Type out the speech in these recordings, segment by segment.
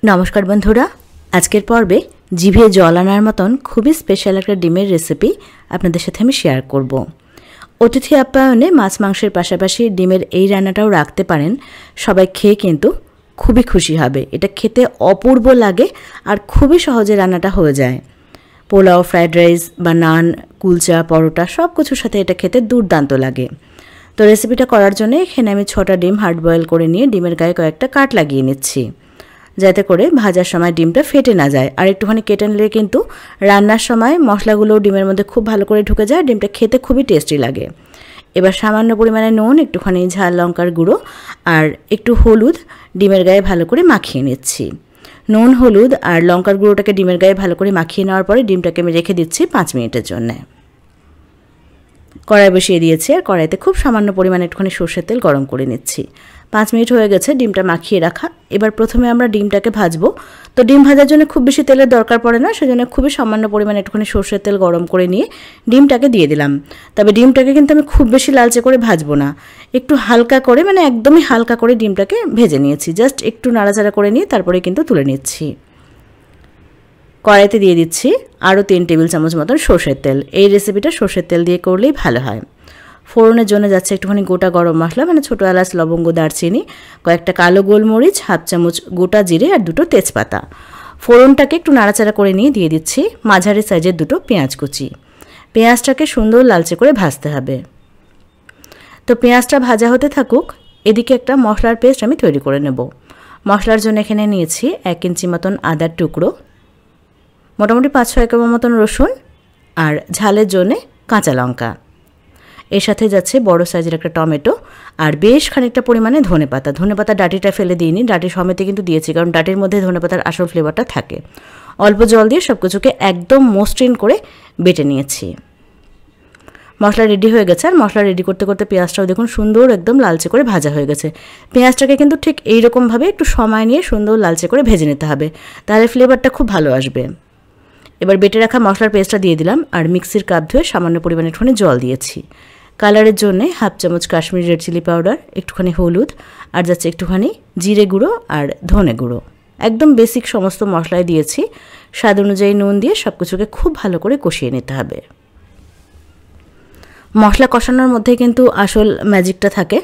নমস্কার বন্ধুরা, আজকের পর্বে জিভে জল আনার মতন খুবই স্পেশাল একটা ডিমের রেসিপি আপনাদের সাথে আমি শেয়ার করব। অতিথি আপ্যায়নে মাছ মাংসের পাশাপাশি ডিমের এই রান্নাটাও রাখতে পারেন, সবাই খেয়ে কিন্তু খুবই খুশি হবে। এটা খেতে অপূর্ব লাগে আর খুবই সহজে রান্নাটা হয়ে যায়। পোলাও, ফ্রায়েড রাইস বা নান, কুলচা, পরোটা সব কিছুর সাথে এটা খেতে দুর্দান্ত লাগে। তো রেসিপিটা করার জন্য এখানে আমি 6টা ডিম হার্ড বয়েল করে নিয়ে ডিমের গায়ে কয়েকটা কাট লাগিয়ে নিচ্ছি, যাতে করে ভাজার সময় ডিমটা ফেটে না যায়। আর একটুখানি কেটে নিলে কিন্তু রান্নার সময় মশলাগুলো ডিমের মধ্যে খুব ভালো করে ঢুকে যায়, ডিমটা খেতে খুবই টেস্টি লাগে। এবার সামান্য পরিমাণে নুন, একটুখানি ঝাল লঙ্কার গুঁড়ো আর একটু হলুদ ডিমের গায়ে ভালো করে মাখিয়ে নিচ্ছি। নুন, হলুদ আর লঙ্কার গুঁড়োটাকে ডিমের গায়ে ভালো করে মাখিয়ে নেওয়ার পরে ডিমটাকে আমি রেখে দিচ্ছি 5 মিনিটের জন্য। কড়াই বসিয়ে দিয়েছি আর কড়াইতে খুব সামান্য পরিমাণে একটুখানি সরষের তেল গরম করে নিচ্ছি। 5 মিনিট হয়ে গেছে ডিমটা মাখিয়ে রাখা। এবার প্রথমে আমরা ডিমটাকে ভাজবো। তো ডিম ভাজার জন্য খুব বেশি তেলের দরকার পড়ে না, সেজন্য খুবই সামান্য পরিমাণে একটুখানি সরষের তেল গরম করে নিয়ে ডিমটাকে দিয়ে দিলাম। তবে ডিমটাকে কিন্তু আমি খুব বেশি লালচে করে ভাজবো না, একটু হালকা করে, মানে একদমই হালকা করে ডিমটাকে ভেজে নিয়েছি। জাস্ট একটু নাড়াচাড়া করে নিয়ে তারপরে কিন্তু তুলে নিচ্ছি। কড়াইতে দিয়ে দিচ্ছি আরও 3 টেবিল চামচ মতন সরষের তেল। এই রেসিপিটা সরষের তেল দিয়ে করলেই ভালো হয়। ফোড়নের জন্য যাচ্ছে একটুখানি গোটা গরম মশলা, মানে ছোটো এলাচ, লবঙ্গ, দারচিনি, কয়েকটা কালো গোলমরিচ, হাফ চামচ গোটা জিরে আর 2টো তেজপাতা। ফোড়নটাকে একটু নাড়াচাড়া করে নিয়ে দিয়ে দিচ্ছি মাঝারি সাইজের 2টো পেঁয়াজ কুচি। পেঁয়াজটাকে সুন্দর লালচে করে ভাজতে হবে। তো পেঁয়াজটা ভাজা হতে থাকুক, এদিকে একটা মশলার পেস্ট আমি তৈরি করে নেব। মশলার জন্য এখানে নিয়েছি 1 ইঞ্চি মতন আদার টুকরো, মোটামুটি 5-6 কোয়া মতন রসুন আর ঝালের জন্যে কাঁচা লঙ্কা। এর সাথে যাচ্ছে বড় সাইজের একটা টমেটো আর বেশ খানিকটা পরিমাণে ধনেপাতা। ধনেপাতা ডাঁটিটা ফেলে দিইনি, ডাঁটি সমেতে কিন্তু দিয়েছি, কারণ ডাঁটির মধ্যে ধনেপাতার আসল ফ্লেভারটা থাকে। অল্প জল দিয়ে সব কিছুকে একদম মসৃণ করে বেটে নিয়েছি। মশলা রেডি হয়ে গেছে। আর মশলা রেডি করতে করতে পেঁয়াজটাও দেখুন সুন্দর একদম লালচে করে ভাজা হয়ে গেছে। পেঁয়াজটাকে কিন্তু ঠিক এইরকমভাবে একটু সময় নিয়ে সুন্দর লালচে করে ভেজে নিতে হবে, তাহলে ফ্লেভারটা খুব ভালো আসবে। এবার বেটে রাখা মশলার পেস্টটা দিয়ে দিলাম আর মিক্সির কাপ ধুয়ে সামান্য পরিমাণে একটুখানি জল দিয়েছি। কালারের জন্য হাফ চামচ কাশ্মীরি রেড চিলি পাউডার, একটুখানি হলুদ আর যাচ্ছে একটুখানি জিরে গুঁড়ো আর ধনে গুঁড়ো। একদম বেসিক সমস্ত মশলাই দিয়েছি। স্বাদ অনুযায়ী নুন দিয়ে সব কিছুকে খুব ভালো করে কষিয়ে নিতে হবে। মশলা কষানোর মধ্যে কিন্তু আসল ম্যাজিকটা থাকে,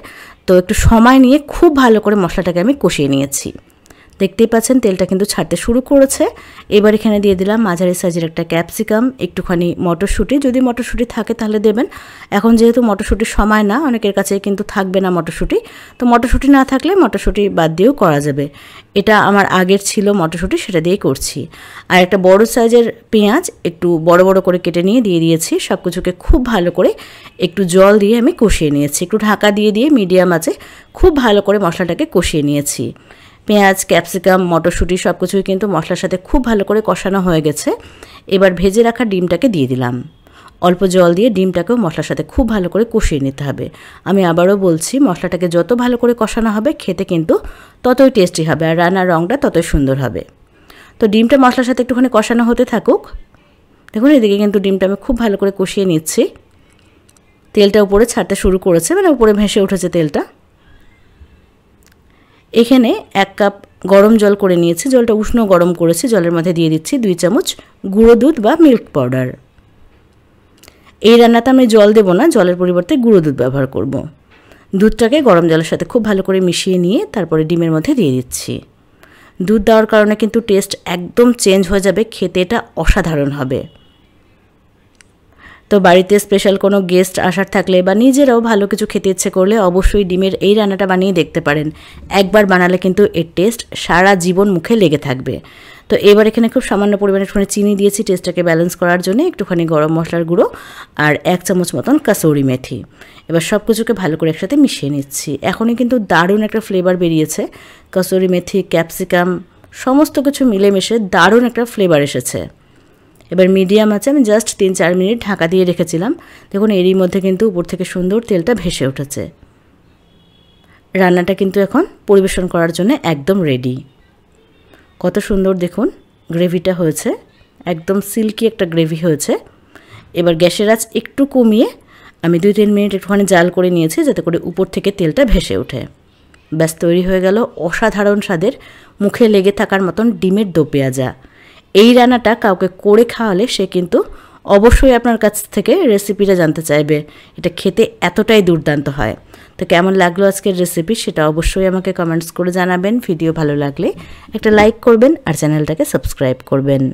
তো একটু সময় নিয়ে খুব ভালো করে মশলাটাকে আমি কষিয়ে নিয়েছি। দেখতেই পাচ্ছেন তেলটা কিন্তু ছাড়তে শুরু করেছে। এবার এখানে দিয়ে দিলাম মাঝারি সাইজের একটা ক্যাপসিকাম, একটুখানি মটরশুঁটি, যদি মটরশুঁটি থাকে তাহলে দেবেন। এখন যেহেতু মটরশুঁটির সময় না, অনেকের কাছে কিন্তু থাকবে না মটরশুঁটি, তো মটরশুঁটি না থাকলে মটরশুঁটি বাদ দিয়েও করা যাবে। এটা আমার আগের ছিল মটরশুঁটি, সেটা দিয়েই করছি। আর একটা বড় সাইজের পেঁয়াজ একটু বড় বড় করে কেটে নিয়ে দিয়ে দিয়েছি। সব কিছুকে খুব ভালো করে একটু জল দিয়ে আমি কষিয়ে নিয়েছি। একটু ঢাকা দিয়ে দিয়ে মিডিয়াম আঁচে খুব ভালো করে মশলাটাকে কষিয়ে নিয়েছি। পেঁয়াজ, ক্যাপসিকাম, মটরশুঁটি সব কিছুই কিন্তু মশলার সাথে খুব ভালো করে কষানো হয়ে গেছে। এবার ভেজে রাখা ডিমটাকে দিয়ে দিলাম। অল্প জল দিয়ে ডিমটাকেও মশলার সাথে খুব ভালো করে কষিয়ে নিতে হবে। আমি আবারও বলছি, মশলাটাকে যত ভালো করে কষানো হবে খেতে কিন্তু ততই টেস্টি হবে আর রান্নার রঙটা ততই সুন্দর হবে। তো ডিমটা মশলার সাথে একটুখানি কষানো হতে থাকুক। দেখুন এদিকে কিন্তু ডিমটা আমি খুব ভালো করে কষিয়ে নিচ্ছি। তেলটা উপরে ছাড়তে শুরু করেছে, মানে উপরে ভেসে উঠেছে তেলটা। এখানে 1 কাপ গরম জল করে নিয়েছি, জলটা উষ্ণ গরম করেছি। জলের মধ্যে দিয়ে দিচ্ছি 2 চামচ গুঁড়ো দুধ বা মিল্ক পাউডার। এই রান্নাতে আমি জল দেব না, জলের পরিবর্তে গুঁড়ো দুধ ব্যবহার করব। দুধটাকে গরম জলের সাথে খুব ভালো করে মিশিয়ে নিয়ে তারপরে ডিমের মধ্যে দিয়ে দিচ্ছি। দুধ দেওয়ার কারণে কিন্তু টেস্ট একদম চেঞ্জ হয়ে যাবে, খেতে এটা অসাধারণ হবে। তো বাড়িতে স্পেশাল কোনো গেস্ট আসার থাকলে বা নিজেরাও ভালো কিছু খেতে ইচ্ছে করলে অবশ্যই ডিমের এই রান্নাটা বানিয়ে দেখতে পারেন। একবার বানালে কিন্তু এর টেস্ট সারা জীবন মুখে লেগে থাকবে। তো এবার এখানে খুব সামান্য পরিমাণে একটুখানি চিনি দিয়েছি টেস্টটাকে ব্যালেন্স করার জন্য, একটুখানি গরম মশলার গুঁড়ো আর 1 চামচ মতন কাসুরি মেথি। এবার সব কিছুকে ভালো করে একসাথে মিশিয়ে নিচ্ছি। এখনই কিন্তু দারুণ একটা ফ্লেভার বেরিয়েছে। কাসুরি মেথি, ক্যাপসিকাম সমস্ত কিছু মিলেমিশে দারুণ একটা ফ্লেভার এসেছে। এবার মিডিয়াম আছে আমি জাস্ট 3-4 মিনিট ঢাকা দিয়ে রেখেছিলাম। দেখুন এরই মধ্যে কিন্তু উপর থেকে সুন্দর তেলটা ভেসে উঠেছে। রান্নাটা কিন্তু এখন পরিবেশন করার জন্য একদম রেডি। কত সুন্দর দেখুন গ্রেভিটা হয়েছে, একদম সিল্কি একটা গ্রেভি হয়েছে। এবার গ্যাসের আঁচ একটু কমিয়ে আমি 2-3 মিনিট একটুখানি জাল করে নিয়েছি, যাতে করে উপর থেকে তেলটা ভেসে ওঠে। ব্যাস তৈরি হয়ে গেল অসাধারণ স্বাদের মুখে লেগে থাকার মতন ডিমের দো পেঁয়াজা। এই রান্নাটা কাউকে করে খাওয়ালে সে কিন্তু অবশ্যই আপনার কাছ থেকে রেসিপিটা জানতে চাইবে। এটা খেতে এতটাই দুর্দান্ত হয়। তো কেমন লাগলো আজকের রেসিপি সেটা অবশ্যই আমাকে কমেন্টস করে জানাবেন। ভিডিও ভালো লাগলে একটা লাইক করবেন আর চ্যানেলটাকে সাবস্ক্রাইব করবেন।